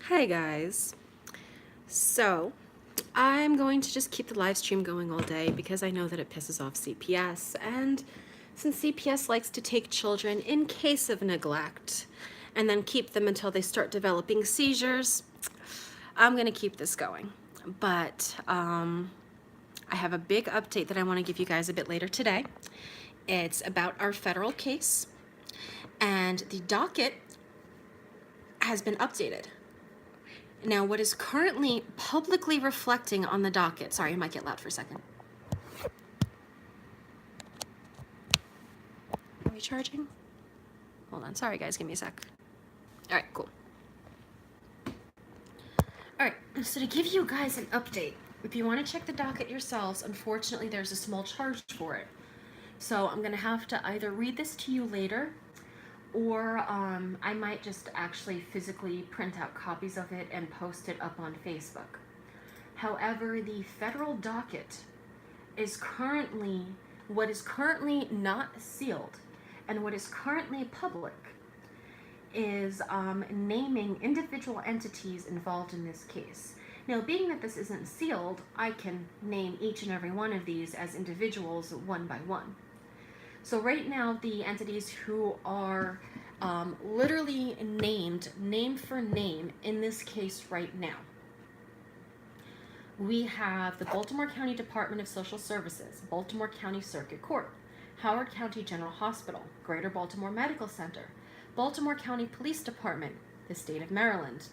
Hi guys. So, I'm going to just keep the live stream going all day because I know that it pisses off CPS, and since CPS likes to take children in case of neglect and then keep them until they start developing seizures, I'm going to keep this going. But I have a big update that I want to give you guys a bit later today. It's about our federal case, and the docket has been updated. Now, what is currently publicly reflecting on the docket, sorry, I might get loud for a second. Are we charging? Hold on, sorry guys, give me a sec. All right, cool. All right, so to give you guys an update, if you want to check the docket yourselves, unfortunately there's a small charge for it. So I'm gonna have to either read this to you later, or I might just actually physically print out copies of it and post it up on Facebook. However, the federal docket is currently, what is currently not sealed and what is currently public is naming individual entities involved in this case. Now, being that this isn't sealed, I can name each and every one of these as individuals one by one. So right now, the entities who are literally named, name for name, in this case right now, we have the Baltimore County Department of Social Services, Baltimore County Circuit Court, Howard County General Hospital, Greater Baltimore Medical Center, Baltimore County Police Department, the State of Maryland,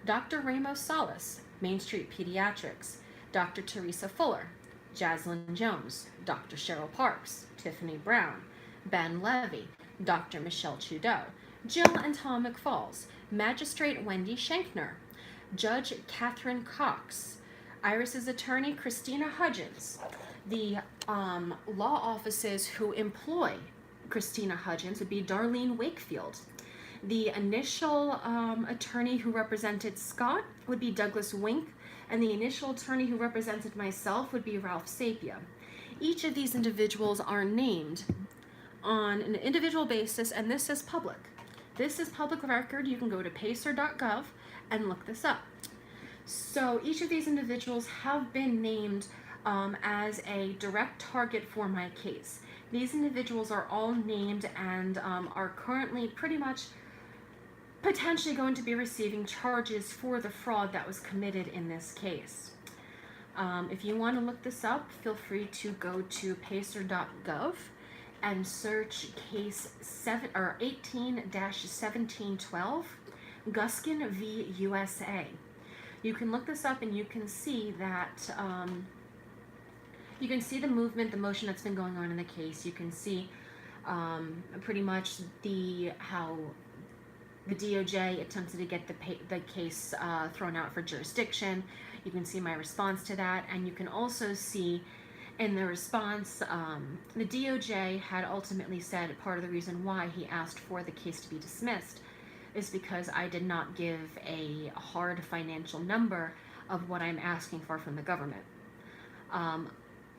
Dr. Ramos Salas, Main Street Pediatrics, Dr. Teresa Fuller, Jaslyn Jones, Dr. Cheryl Parks, Tiffany Brown, Ben Levy, Dr. Michelle Trudeau, Jill and Tom McFalls, Magistrate Wendy Schenkner, Judge Catherine Cox, Iris's attorney Christina Hudgens, the law offices who employ Christina Hudgens would be Darlene Wakefield. The initial attorney who represented Scott would be Douglas Wink, and the initial attorney who represented myself would be Ralph Sapia. Each of these individuals are named on an individual basis, and this is public. This is public record. You can go to pacer.gov and look this up. So each of these individuals have been named as a direct target for my case. These individuals are all named and are currently pretty much potentially going to be receiving charges for the fraud that was committed in this case. If you want to look this up, feel free to go to pacer.gov and search case 18-1712, Guskin v. USA. You can look this up and you can see that you can see the movement, the motion that's been going on in the case. You can see pretty much how the DOJ attempted to get the case thrown out for jurisdiction. You can see my response to that, and you can also see in the response, the DOJ had ultimately said part of the reason why he asked for the case to be dismissed is because I did not give a hard financial number of what I'm asking for from the government.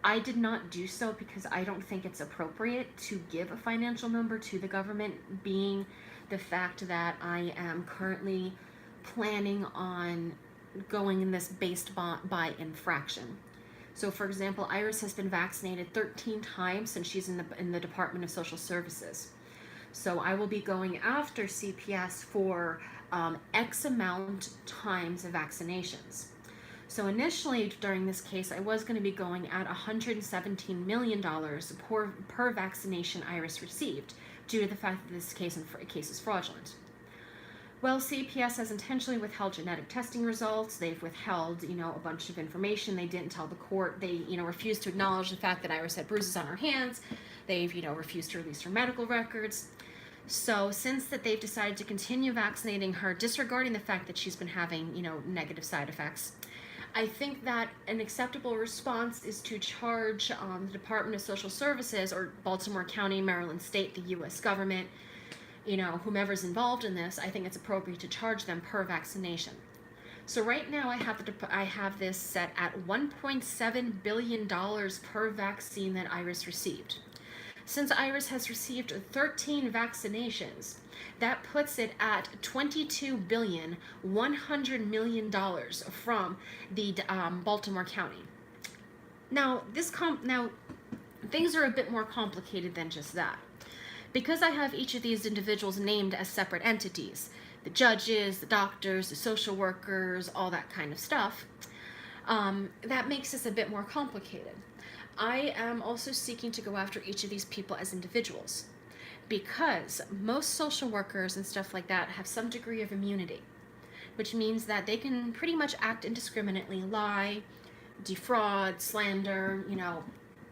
I did not do so because I don't think it's appropriate to give a financial number to the government, being the fact that I am currently planning on going in this based by infraction. So for example, Iris has been vaccinated 13 times since she's in the Department of Social Services. So I will be going after CPS for X amount times of vaccinations. So initially during this case, I was going to be going at $117 million per vaccination Iris received due to the fact that this case is fraudulent. Well, CPS has intentionally withheld genetic testing results. They've withheld, a bunch of information. They didn't tell the court. They, refused to acknowledge the fact that Iris had bruises on her hands. They've, refused to release her medical records. So since that they've decided to continue vaccinating her, disregarding the fact that she's been having, negative side effects, I think that an acceptable response is to charge the Department of Social Services or Baltimore County, Maryland State, the U.S. government, whomever's involved in this. I think it's appropriate to charge them per vaccination. So right now I have this set at $1.7 billion per vaccine that Iris received. Since Iris has received 13 vaccinations, that puts it at $22,100,000,000 from the Baltimore County. Now, things are a bit more complicated than just that. Because I have each of these individuals named as separate entities, the judges, the doctors, the social workers, all that kind of stuff, that makes this a bit more complicated. I am also seeking to go after each of these people as individuals, because most social workers and stuff like that have some degree of immunity, which means that they can pretty much act indiscriminately, lie, defraud, slander,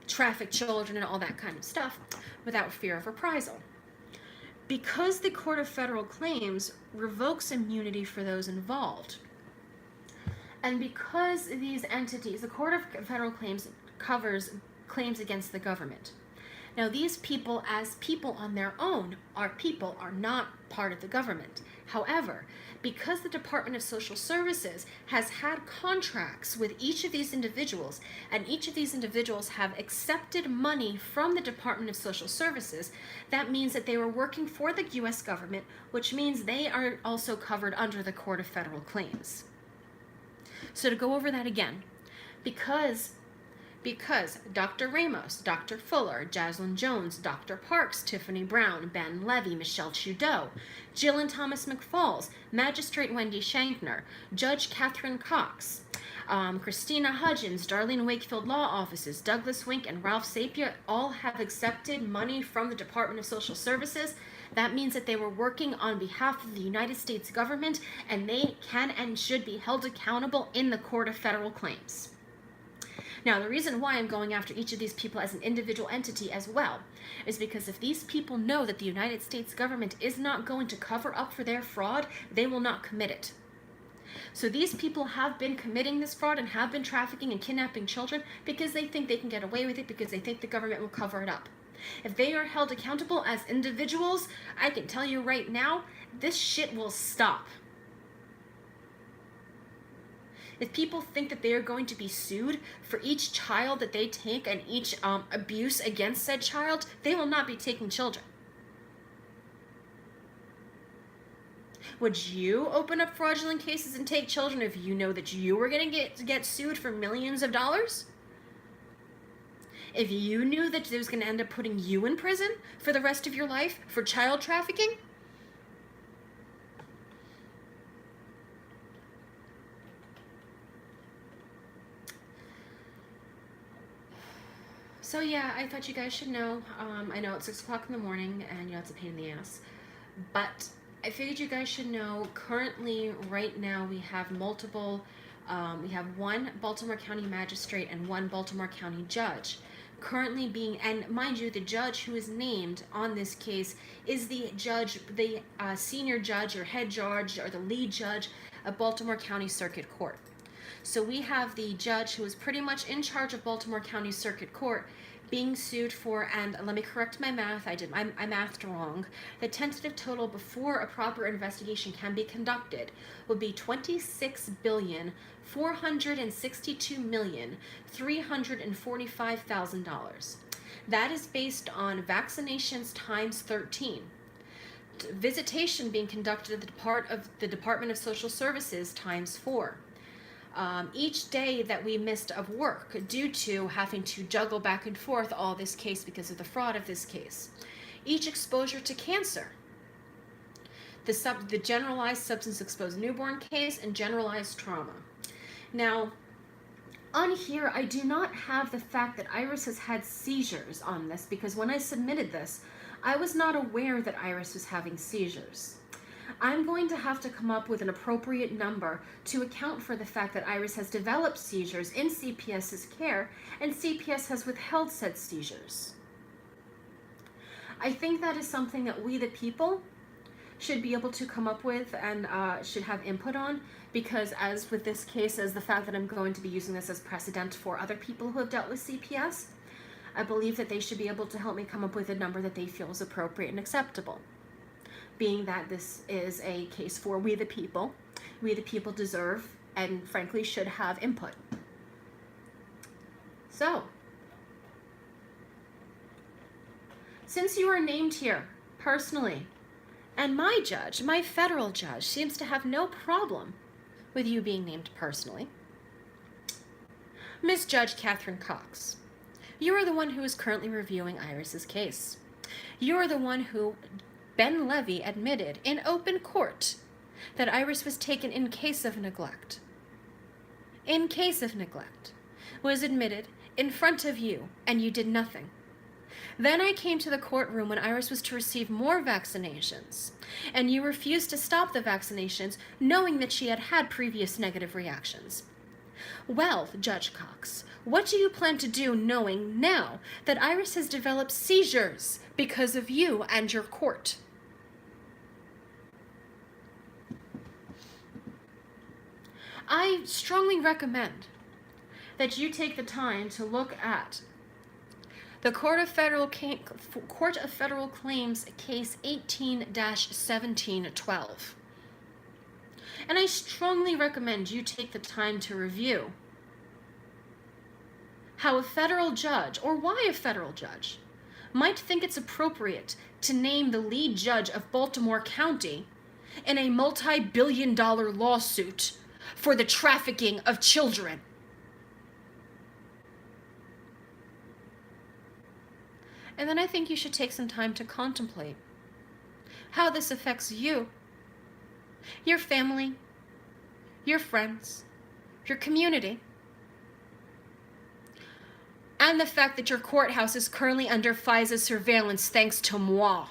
traffic children and all that kind of stuff without fear of reprisal. Because the Court of Federal Claims revokes immunity for those involved, and because these entities, the Court of Federal Claims covers claims against the government. Now, these people, as people on their own, are not part of the government. However, because the Department of Social Services has had contracts with each of these individuals, and each of these individuals have accepted money from the Department of Social Services, that means that they were working for the U.S. government, which means they are also covered under the Court of Federal Claims. So to go over that again, because Dr. Ramos, Dr. Fuller, Jaslyn Jones, Dr. Parks, Tiffany Brown, Ben Levy, Michelle Trudeau, Jill and Thomas McFalls, Magistrate Wendy Shankner, Judge Catherine Cox, Christina Hudgens, Darlene Wakefield Law Offices, Douglas Wink, and Ralph Sapia all have accepted money from the Department of Social Services. That means that they were working on behalf of the United States government, and they can and should be held accountable in the Court of Federal Claims. Now, the reason why I'm going after each of these people as an individual entity as well is because if these people know that the United States government is not going to cover up for their fraud, they will not commit it. So these people have been committing this fraud and have been trafficking and kidnapping children because they think they can get away with it, because they think the government will cover it up. If they are held accountable as individuals, I can tell you right now, this shit will stop. If people think that they are going to be sued for each child that they take and each abuse against said child, they will not be taking children. Would you open up fraudulent cases and take children if you know that you were going to get sued for millions of dollars? If you knew that it was going to end up putting you in prison for the rest of your life for child trafficking? So yeah, I thought you guys should know. I know it's 6 o'clock in the morning and it's a pain in the ass, but I figured you guys should know. Currently, right now, we have multiple, we have one Baltimore County magistrate and one Baltimore County judge currently being, and mind you, the judge who is named on this case is the judge, the senior judge or head judge or the lead judge of Baltimore County Circuit Court. So we have the judge who is pretty much in charge of Baltimore County Circuit Court being sued for, and let me correct my math, I mathed wrong. The tentative total before a proper investigation can be conducted would be $26,462,345,000. That is based on vaccinations times 13. Visitation being conducted at the Department of Social Services times 4. Each day that we missed of work due to having to juggle back and forth all this case because of the fraud of this case. Each exposure to cancer. The generalized substance-exposed newborn case and generalized trauma. Now, on here, I do not have the fact that Iris has had seizures on this, because when I submitted this, I was not aware that Iris was having seizures. I'm going to have to come up with an appropriate number to account for the fact that Iris has developed seizures in CPS's care, and CPS has withheld said seizures. I think that is something that we, the people, should be able to come up with and should have input on, because as with this case, as the fact that I'm going to be using this as precedent for other people who have dealt with CPS, I believe that they should be able to help me come up with a number that they feel is appropriate and acceptable. Being that this is a case for we the people deserve and frankly should have input. So, since you are named here personally, and my judge, my federal judge, seems to have no problem with you being named personally, Miss Judge Catherine Cox, you are the one who is currently reviewing Iris's case. You are the one who Ben Levy admitted in open court that Iris was taken in case of neglect. In case of neglect, was admitted in front of you, and you did nothing. Then I came to the courtroom when Iris was to receive more vaccinations, and you refused to stop the vaccinations, knowing that she had had previous negative reactions. Well, Judge Cox, what do you plan to do knowing now that Iris has developed seizures because of you and your court? I strongly recommend that you take the time to look at the Court of Federal Claims Case 18-1712. And I strongly recommend you take the time to review how a federal judge, or why a federal judge, might think it's appropriate to name the lead judge of Baltimore County in a multi-billion-dollar lawsuit for the trafficking of children. And then I think you should take some time to contemplate how this affects you, your family, your friends, your community, and the fact that your courthouse is currently under FISA surveillance thanks to moi.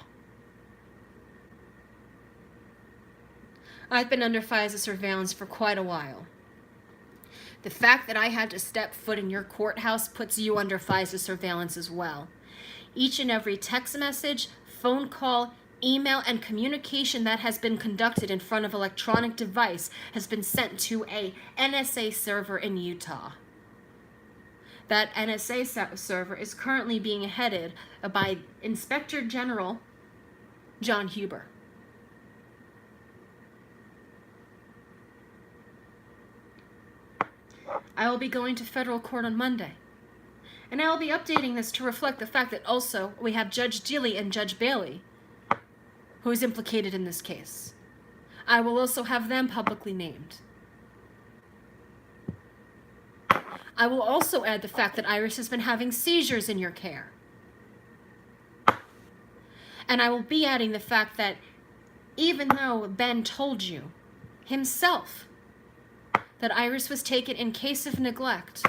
I've been under FISA surveillance for quite a while. The fact that I had to step foot in your courthouse puts you under FISA surveillance as well. Each and every text message, phone call, email, and communication that has been conducted in front of an electronic device has been sent to a NSA server in Utah. That NSA server is currently being headed by Inspector General John Huber. I will be going to federal court on Monday, and I will be updating this to reflect the fact that also we have Judge Dealey and Judge Bailey, who is implicated in this case. I will also have them publicly named. I will also add the fact that Iris has been having seizures in your care. And I will be adding the fact that even though Ben told you himself that Iris was taken in case of neglect,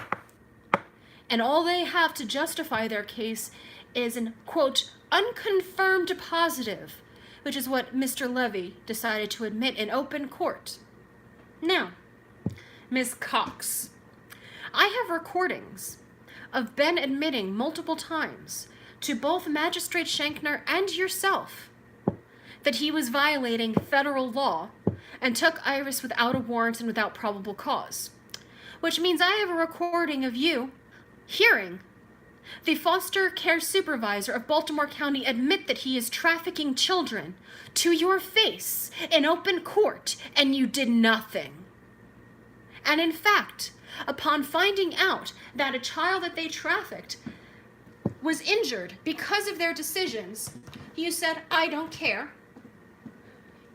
and all they have to justify their case is an, quote, unconfirmed positive, which is what Mr. Levy decided to admit in open court. Now, Ms. Cox, I have recordings of Ben admitting multiple times to both Magistrate Shankner and yourself that he was violating federal law and took Iris without a warrant and without probable cause, which means I have a recording of you hearing the foster care supervisor of Baltimore County admit that he is trafficking children to your face in open court, and you did nothing. And in fact, upon finding out that a child that they trafficked was injured because of their decisions, you said, I don't care.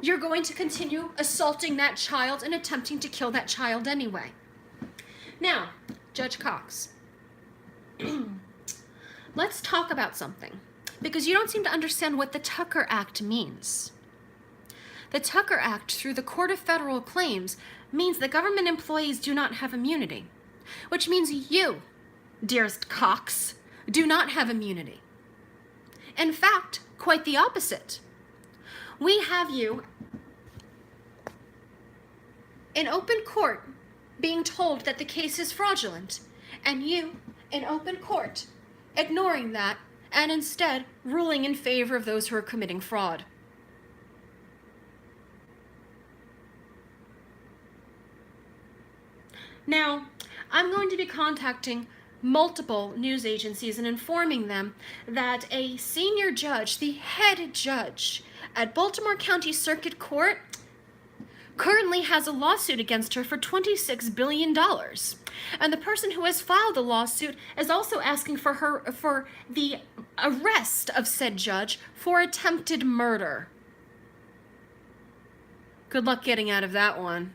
You're going to continue assaulting that child and attempting to kill that child anyway. Now, Judge Cox, let's talk about something, because you don't seem to understand what the Tucker Act means. The Tucker Act, through the Court of Federal Claims, means that government employees do not have immunity, which means you, dearest Cox, do not have immunity. In fact, quite the opposite. We have you in open court being told that the case is fraudulent, and you in open court ignoring that and instead ruling in favor of those who are committing fraud. Now, I'm going to be contacting multiple news agencies and informing them that a senior judge, the head judge at Baltimore County Circuit Court, currently has a lawsuit against her for $26 billion. And the person who has filed the lawsuit is also asking for the arrest of said judge for attempted murder. Good luck getting out of that one.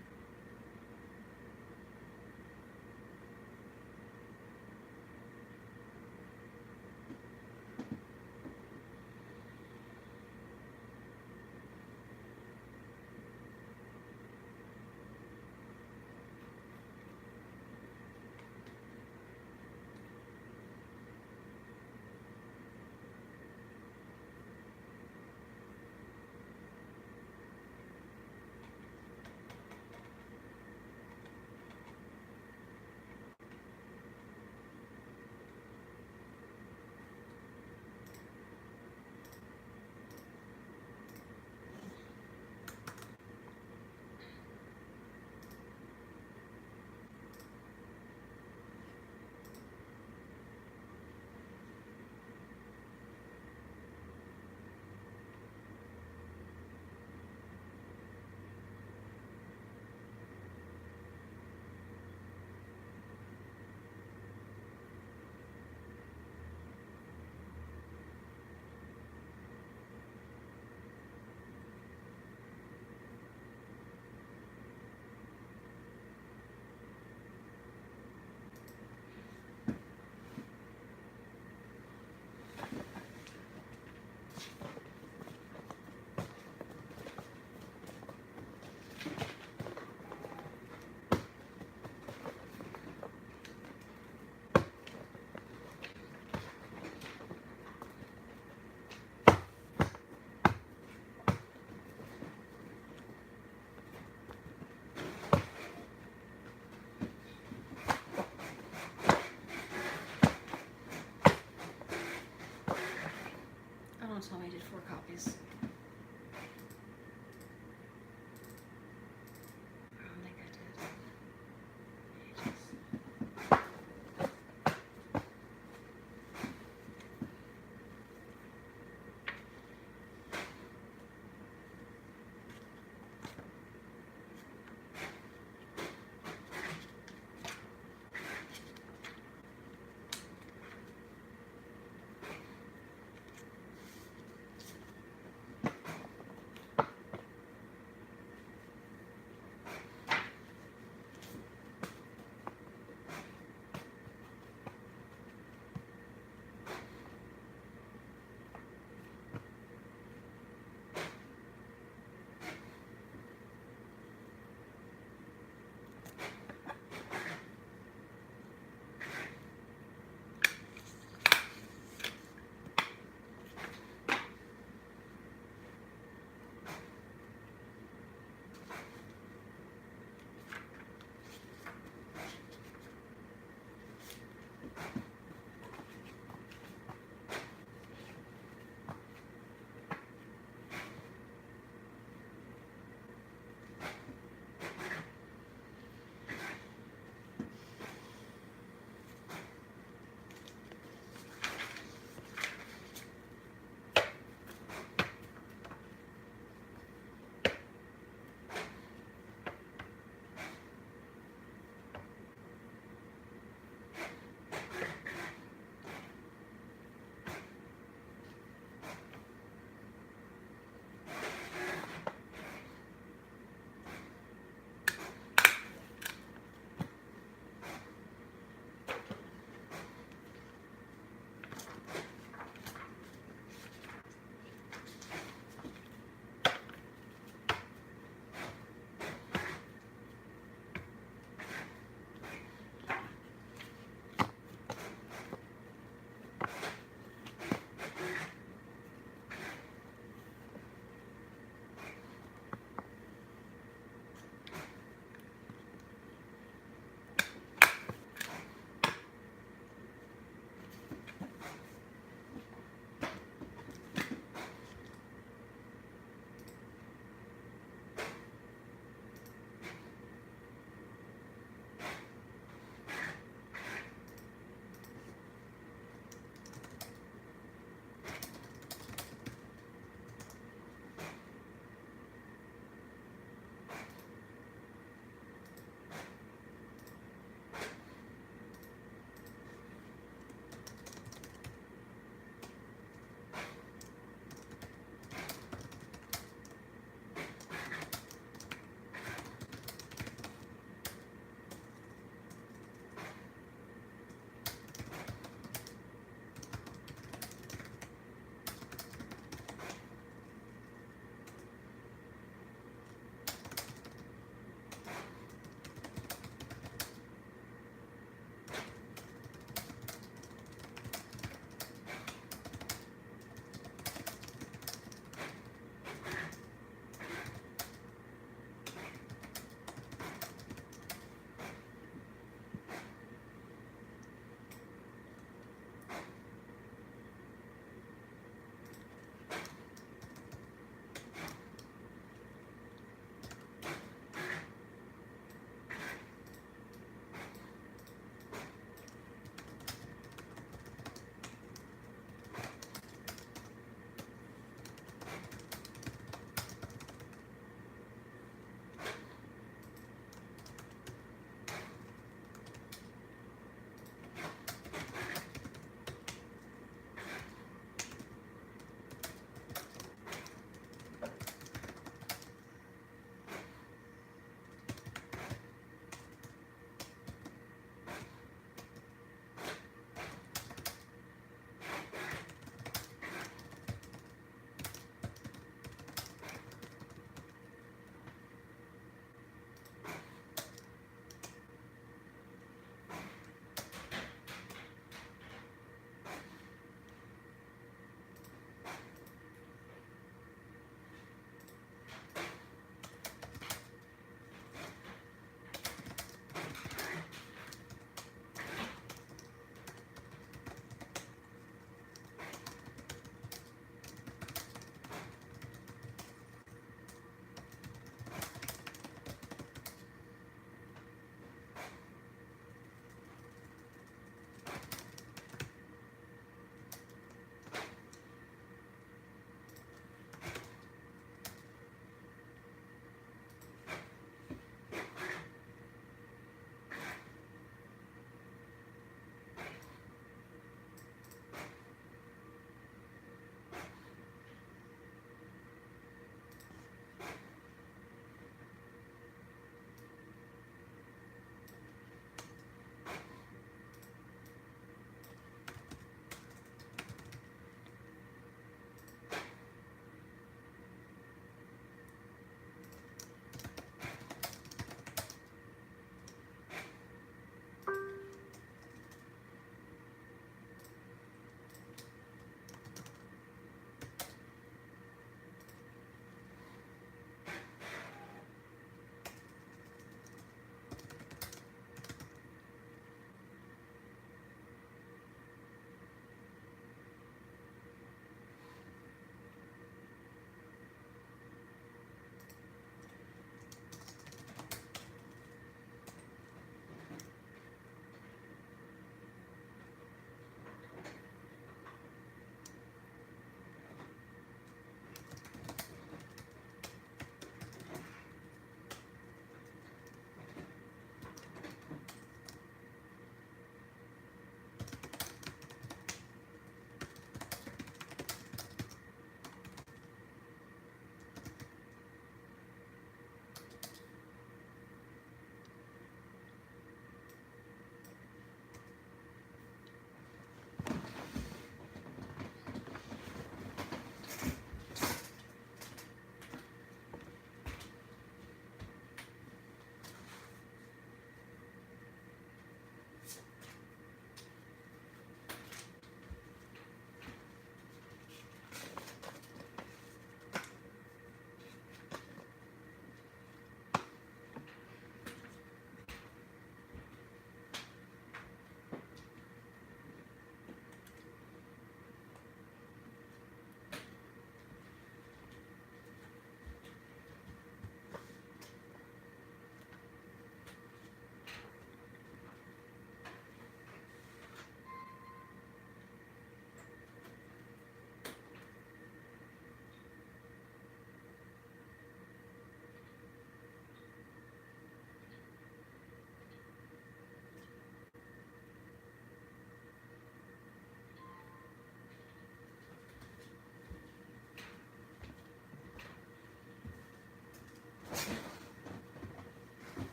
Tell me I did 4 copies.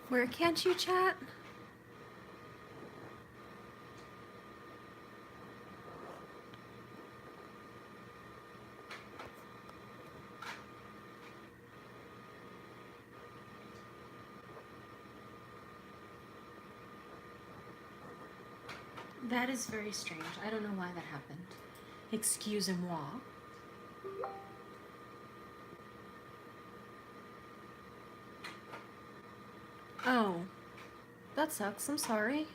Where can't you chat? That is very strange. I don't know why that happened. Excusez-moi. Oh, that sucks. I'm sorry.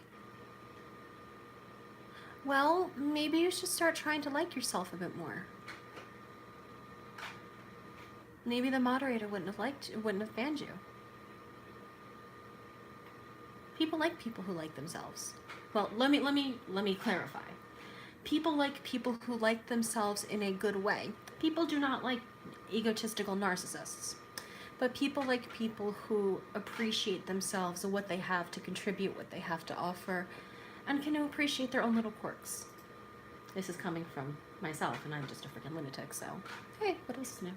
Well, maybe you should start trying to like yourself a bit more. Maybe the moderator wouldn't have banned you. People like people who like themselves. Well, let me clarify. People like people who like themselves in a good way. People do not like egotistical narcissists. But people like people who appreciate themselves and what they have to contribute, what they have to offer, and can appreciate their own little quirks. This is coming from myself, and I'm just a freaking lunatic, so hey, what else is new?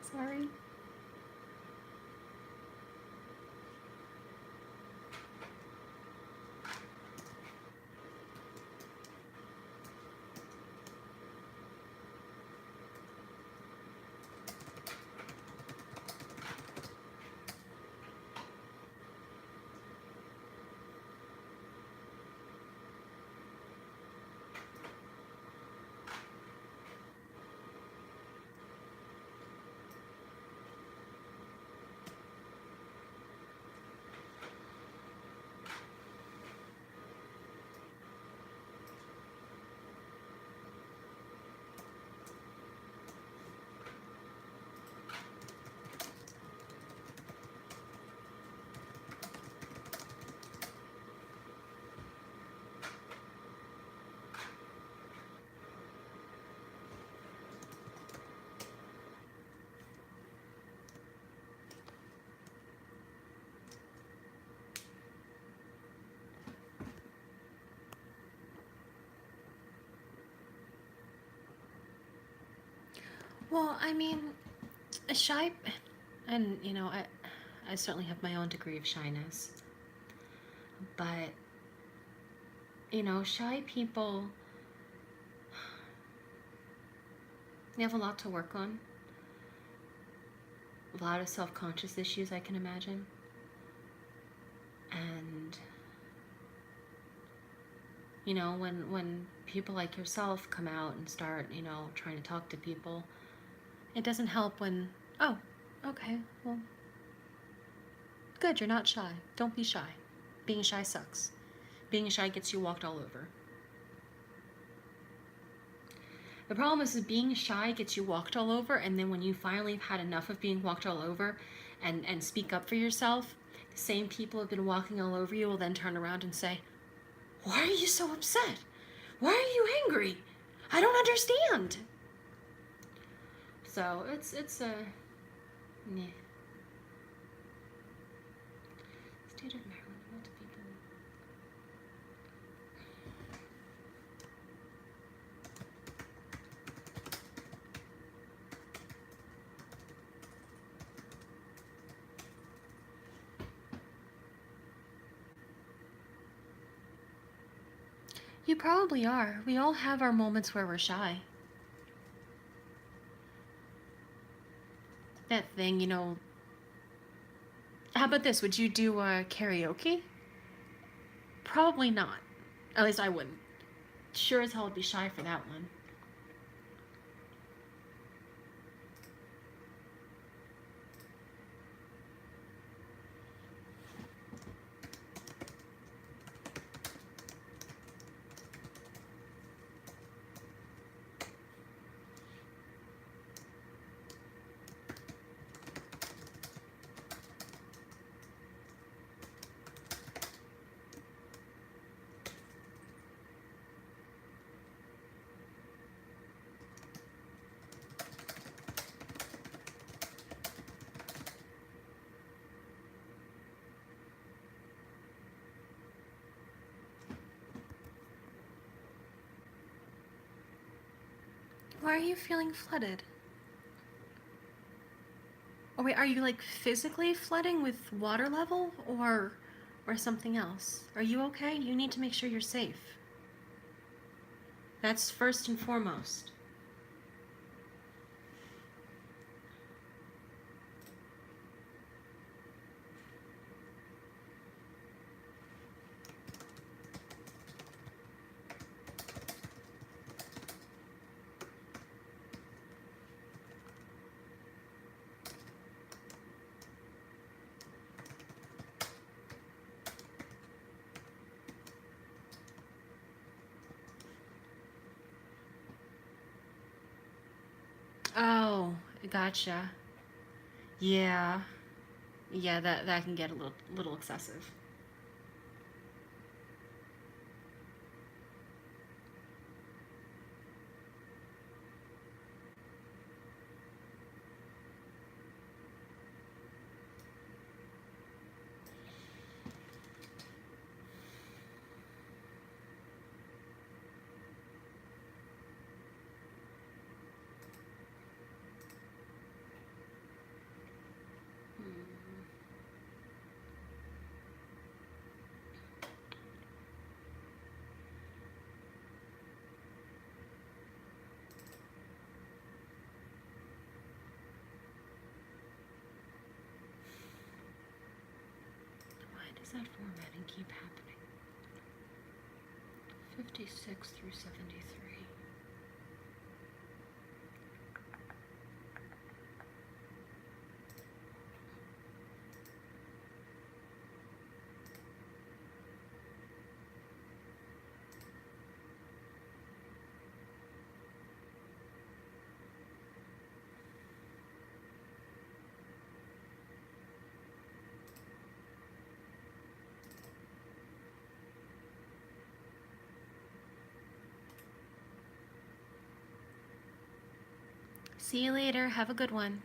Sorry. Well, I mean, a shy, and you know, I certainly have my own degree of shyness, but you know, shy people, they have a lot to work on. A lot of self-conscious issues, I can imagine. And you know, when people like yourself come out and start, you know, trying to talk to people, it doesn't help when, oh, okay, well, good, you're not shy. Don't be shy. Being shy sucks. Being shy gets you walked all over. The problem is that being shy gets you walked all over, and then when you finally have had enough of being walked all over and speak up for yourself, the same people who have been walking all over you will then turn around and say, why are you so upset? Why are you angry? I don't understand. So it's a yeah. State of Maryland, what do people? You probably are. We all have our moments where we're shy. That thing, you know. How about this? Would you do karaoke? Probably not. At least I wouldn't. Sure as hell would be shy for that one. Why are you feeling flooded? Oh wait, are you like physically flooding with water level or something else? Are you okay? You need to make sure you're safe. That's first and foremost. Oh, gotcha. Yeah. Yeah, that can get a little excessive. Why does that formatting keep happening? 56 through 73. See you later. Have a good one.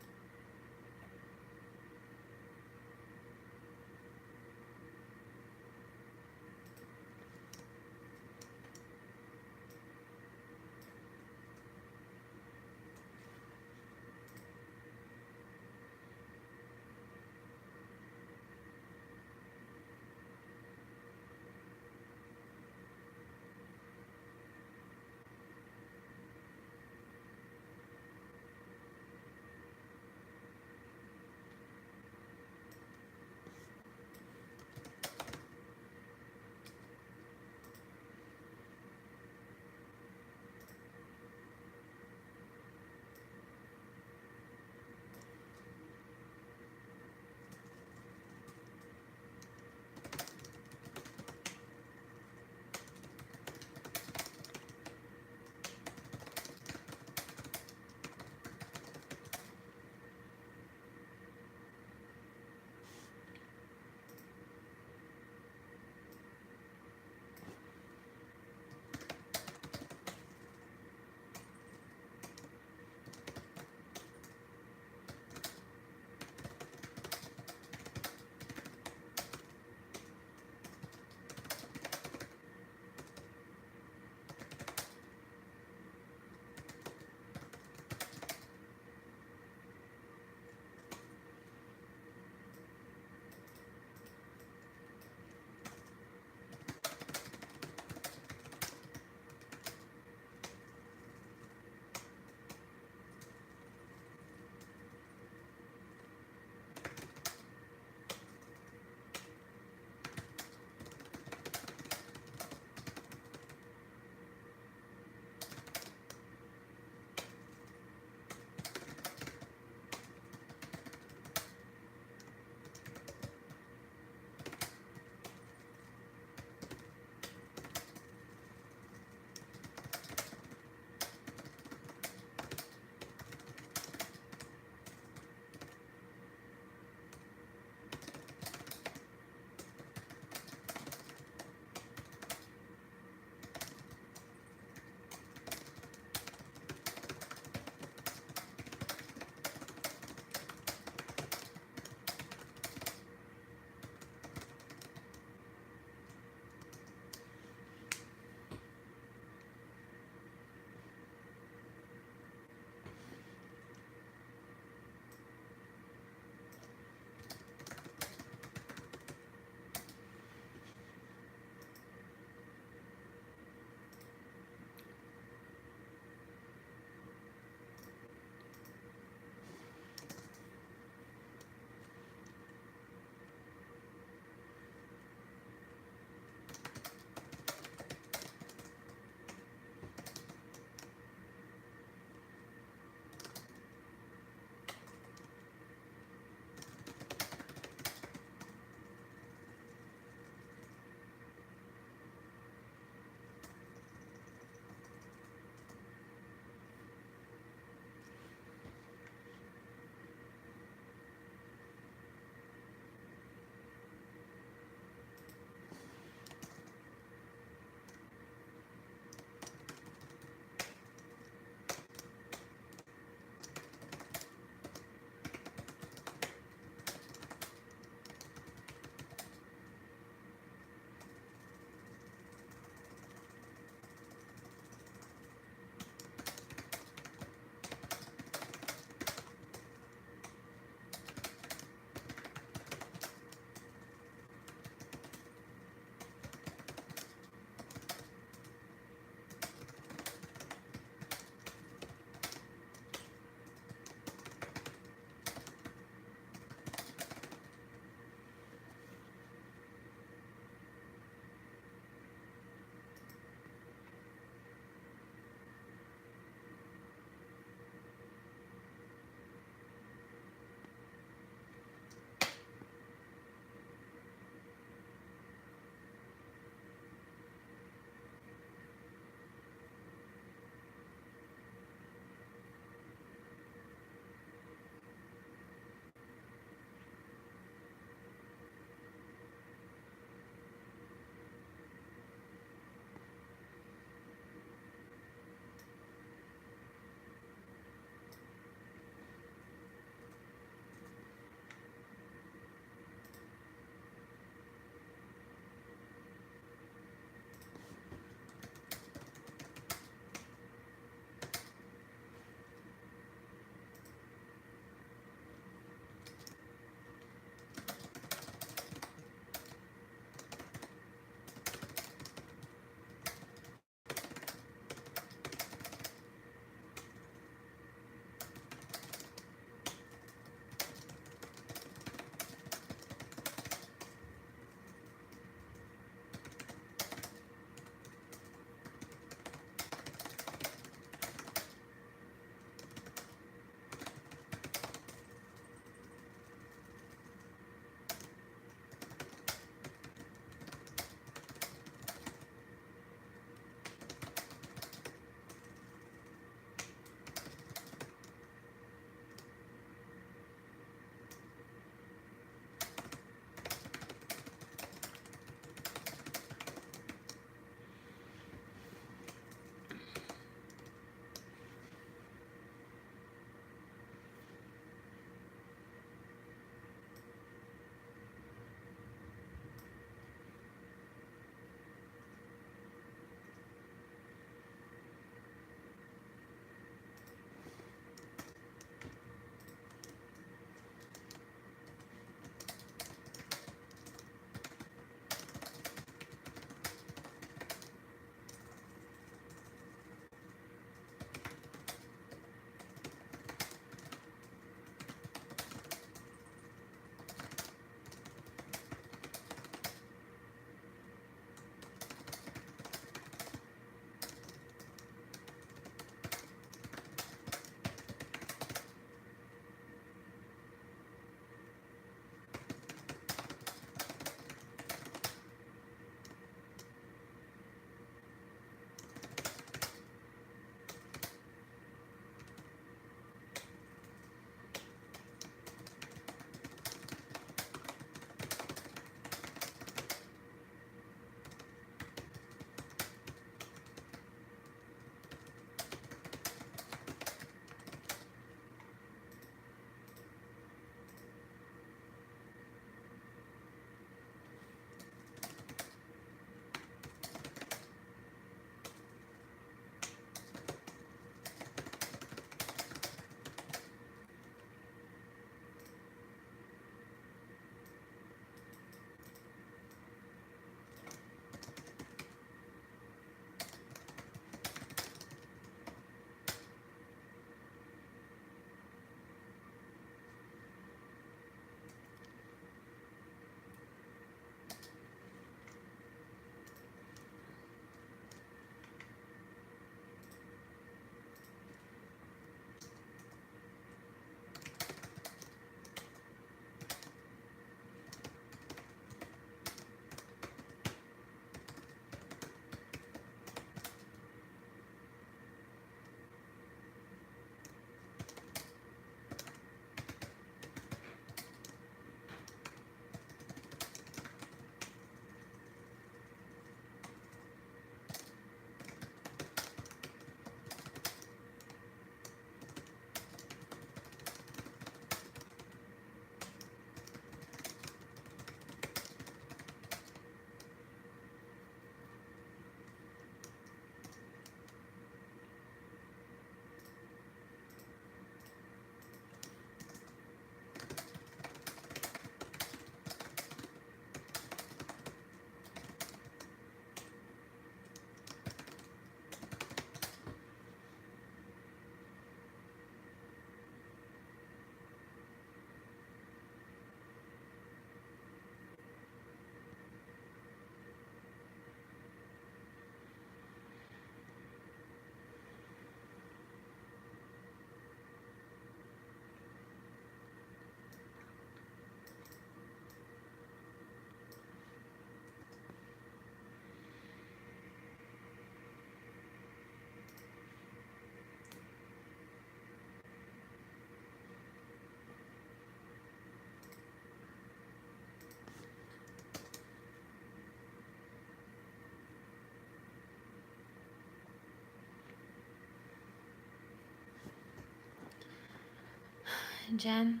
Jen,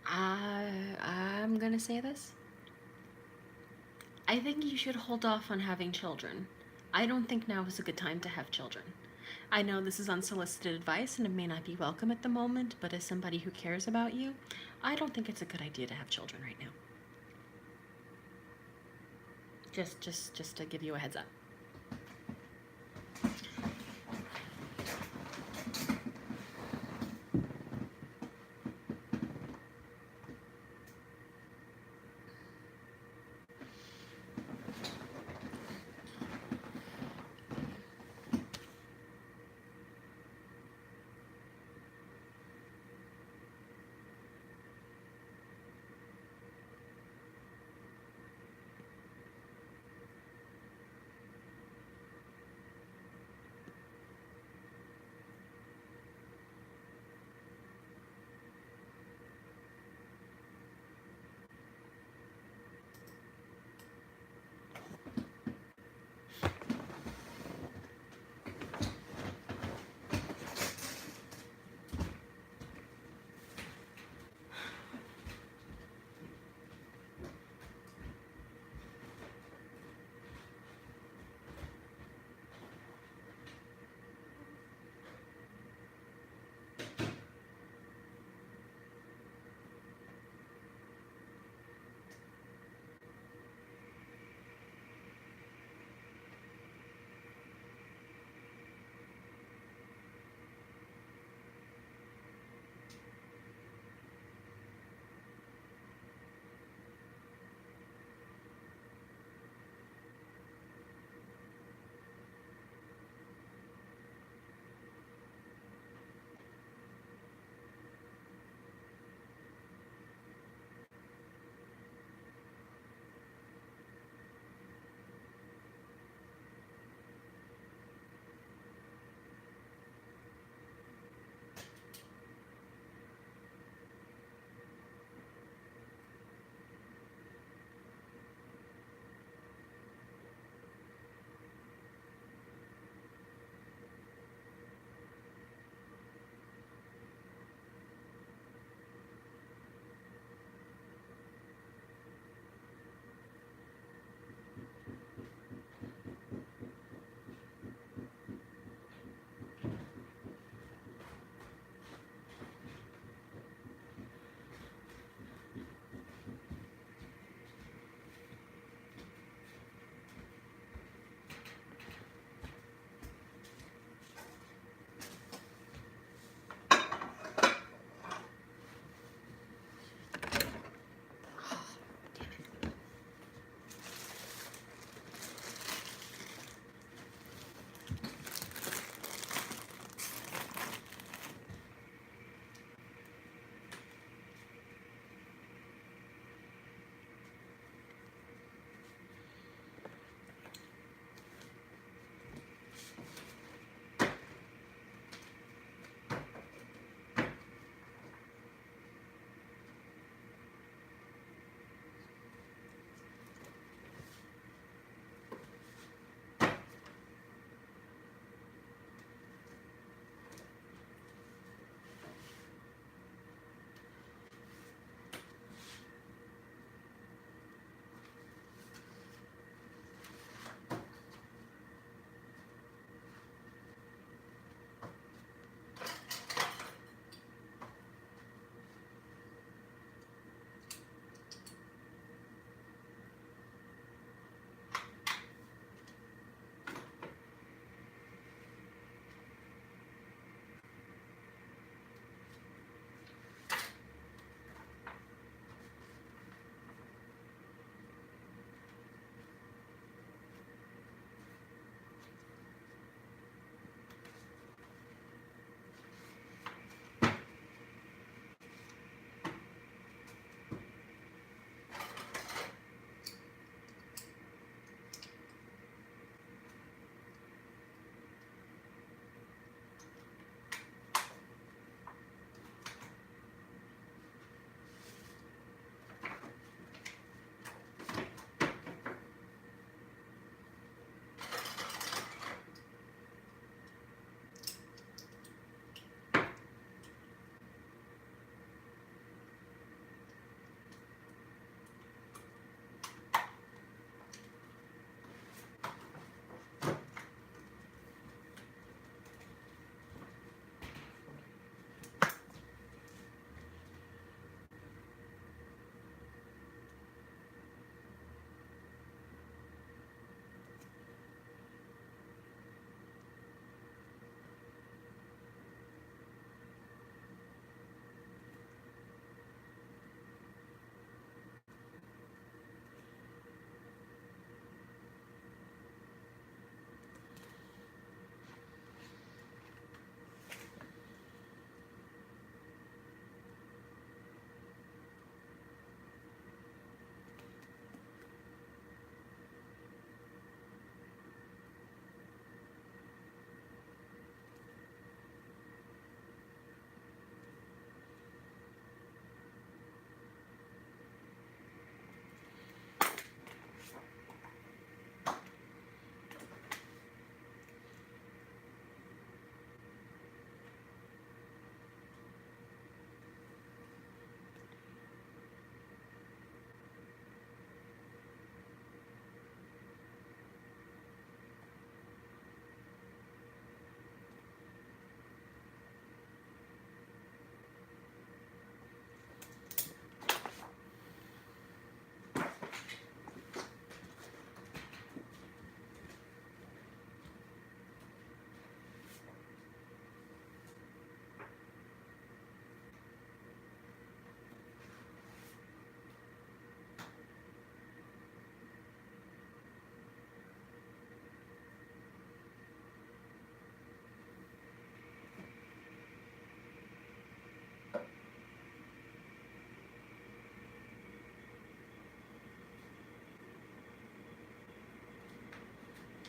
I'm gonna say this. I think you should hold off on having children. I don't think now is a good time to have children. I know this is unsolicited advice and it may not be welcome at the moment, but as somebody who cares about you, I don't think it's a good idea to have children right now. Just to give you a heads up.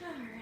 Alright.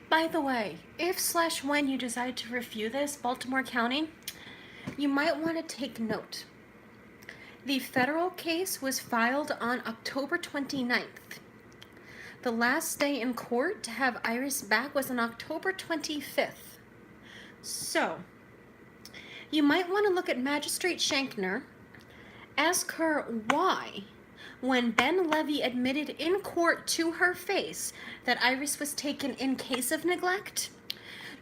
By the way, if/when you decide to review this, Baltimore County, you might want to take note. The federal case was filed on October 29th. The last day in court to have Iris back was on October 25th. So, you might want to look at Magistrate Shankner, ask her why, when Ben Levy admitted in court to her face that Iris was taken in case of neglect,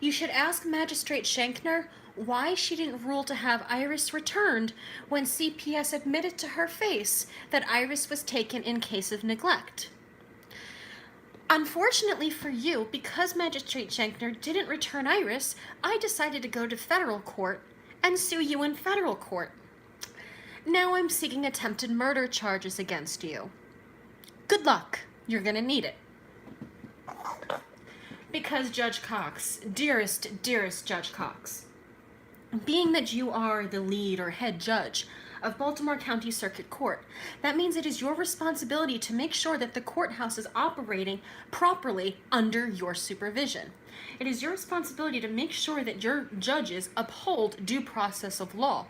you should ask Magistrate Shankner why she didn't rule to have Iris returned when CPS admitted to her face that Iris was taken in case of neglect. Unfortunately for you, because Magistrate Shankner didn't return Iris, I decided to go to federal court and sue you in federal court. Now I'm seeking attempted murder charges against you. Good luck. You're gonna need it. Because Judge Cox, dearest Judge Cox, being that you are the lead or head judge of Baltimore County Circuit Court, that means it is your responsibility to make sure that the courthouse is operating properly under your supervision. It is your responsibility to make sure that your judges uphold due process of law.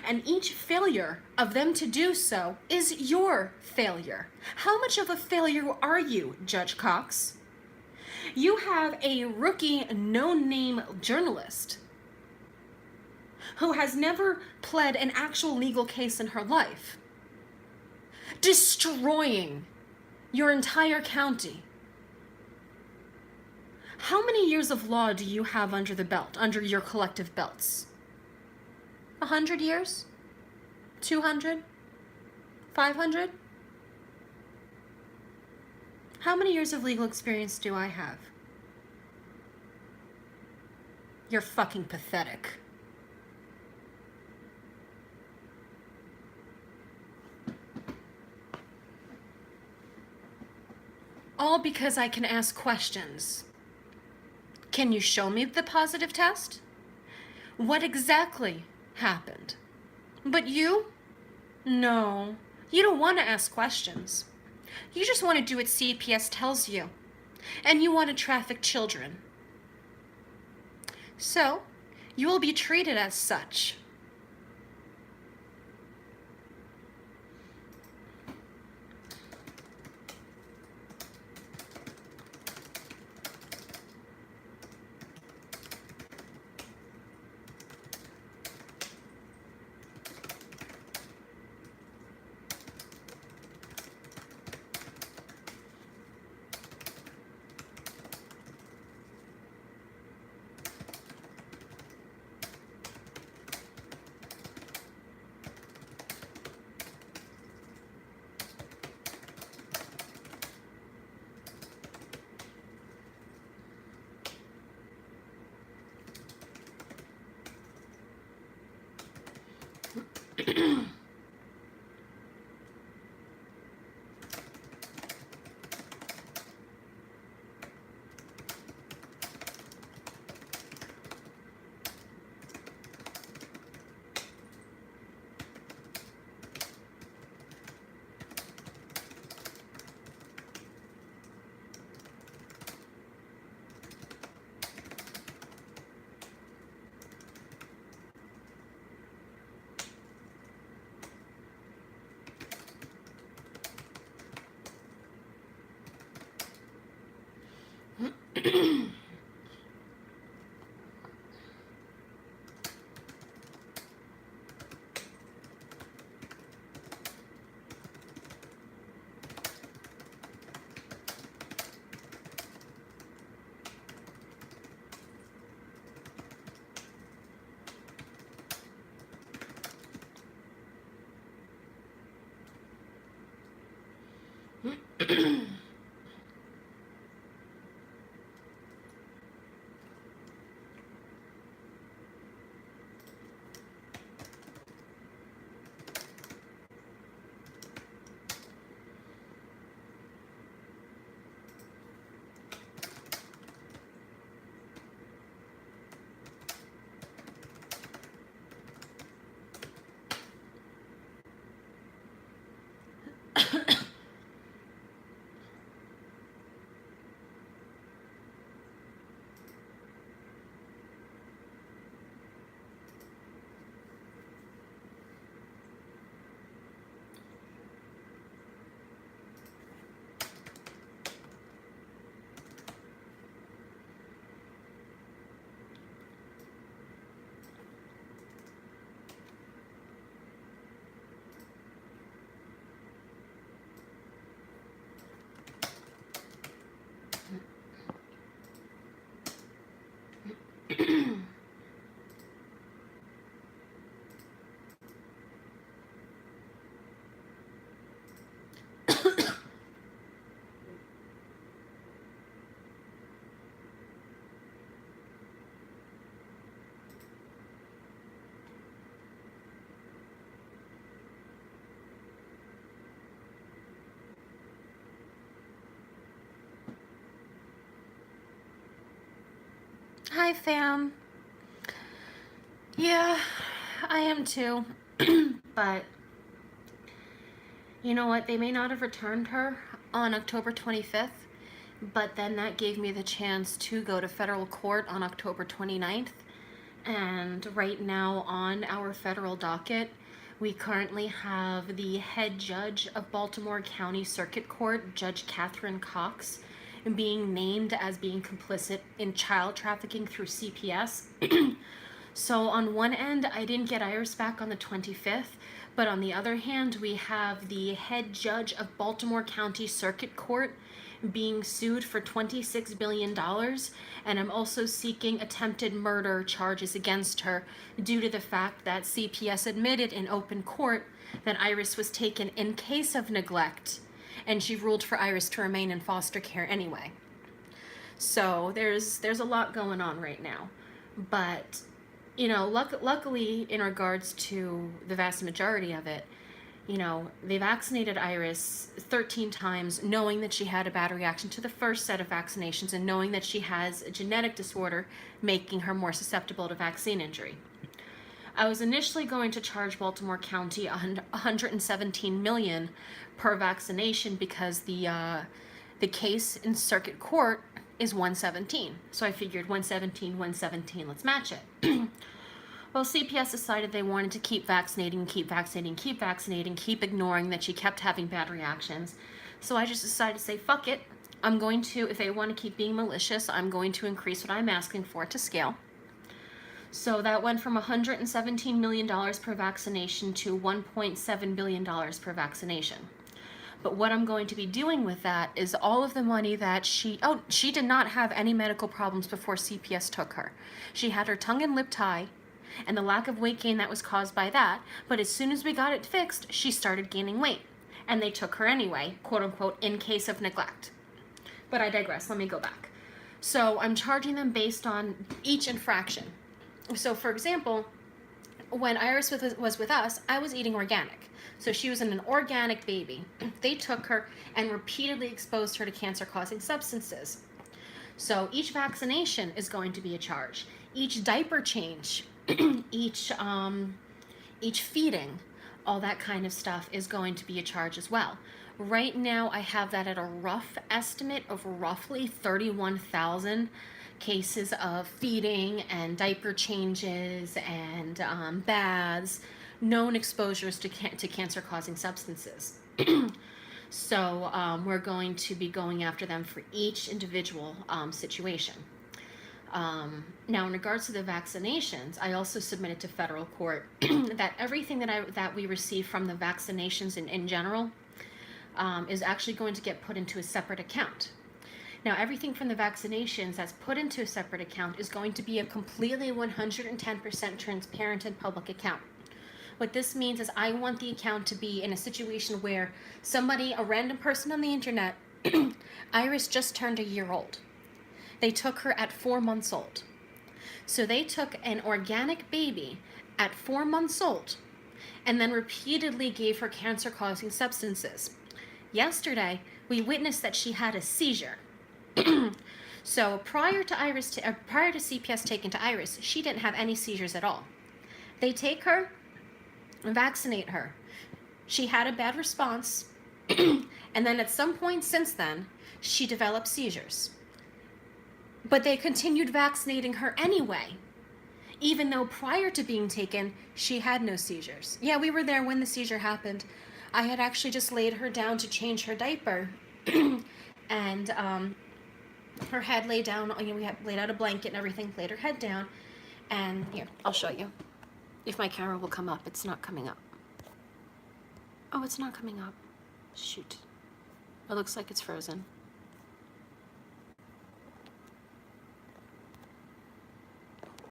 And each failure of them to do so is your failure. How much of a failure are you, Judge Cox? You have a rookie, no-name journalist who has never pled an actual legal case in her life, destroying your entire county. How many years of law do you have under the belt, under your collective belts? 100 years? 200? 500? How many years of legal experience do I have? You're fucking pathetic. All because I can ask questions. Can you show me the positive test? What exactly happened? But you? No. You don't want to ask questions. You just want to do what CPS tells you. And you want to traffic children. So, you will be treated as such. Hi, fam. Yeah, I am too. But you know what? They may not have returned her on October 25th, but then that gave me the chance to go to federal court on October 29th. And right now on our federal docket, we currently have the head judge of Baltimore County Circuit Court, Judge Catherine Cox, being named as being complicit in child trafficking through CPS. So on one end, I didn't get Iris back on the 25th, but on the other hand, we have the head judge of Baltimore County Circuit Court being sued for $26 billion, and I'm also seeking attempted murder charges against her due to the fact that CPS admitted in open court that Iris was taken in case of neglect, and she ruled for Iris to remain in foster care anyway. So there's a lot going on right now, but you know, luckily in regards to the vast majority of it, you know, they vaccinated Iris 13 times, knowing that she had a bad reaction to the first set of vaccinations and knowing that she has a genetic disorder making her more susceptible to vaccine injury. I was initially going to charge Baltimore County $117 million per vaccination because the case in circuit court is 117. So I figured 117, 117, let's match it. Well, CPS decided they wanted to keep vaccinating, keep ignoring that she kept having bad reactions. So I just decided to say, fuck it. I'm going to, if they want to keep being malicious, I'm going to increase what I'm asking for to scale. So that went from $117 million per vaccination to $1.7 billion per vaccination. But what I'm going to be doing with that is all of the money that she did not have any medical problems before CPS took her. She had her tongue and lip tie, and the lack of weight gain that was caused by that, but as soon as we got it fixed, she started gaining weight, and they took her anyway, quote unquote, in case of neglect. But I digress, let me go back. So I'm charging them based on each infraction. So for example, when Iris was with us, I was eating organic. So she was an organic baby. They took her and repeatedly exposed her to cancer-causing substances. So each vaccination is going to be a charge. Each diaper change, each feeding, all that kind of stuff is going to be a charge as well. Right now, I have that at a rough estimate of roughly 31,000 cases of feeding and diaper changes and baths, known exposures to cancer-causing substances. So we're going to be going after them for each individual situation. Now, in regards to the vaccinations, I also submitted to federal court that everything that we receive from the vaccinations in general is actually going to get put into a separate account. Now, everything from the vaccinations that's put into a separate account is going to be a completely 110% transparent and public account. What this means is I want the account to be in a situation where somebody, a random person on the internet, Iris just turned a year old. They took her at 4 months old. So they took an organic baby at 4 months old and then repeatedly gave her cancer-causing substances. Yesterday, we witnessed that she had a seizure. So prior to CPS taken to Iris, she didn't have any seizures at all. They take her, vaccinate her. She had a bad response, and then at some point since then, she developed seizures. But they continued vaccinating her anyway, even though prior to being taken, she had no seizures. Yeah, we were there when the seizure happened. I had actually just laid her down to change her diaper, and her head lay down. We had laid out a blanket and everything, laid her head down, and here, I'll show you. If my camera will come up. It's not coming up. Oh, it's not coming up. Shoot. It looks like it's frozen.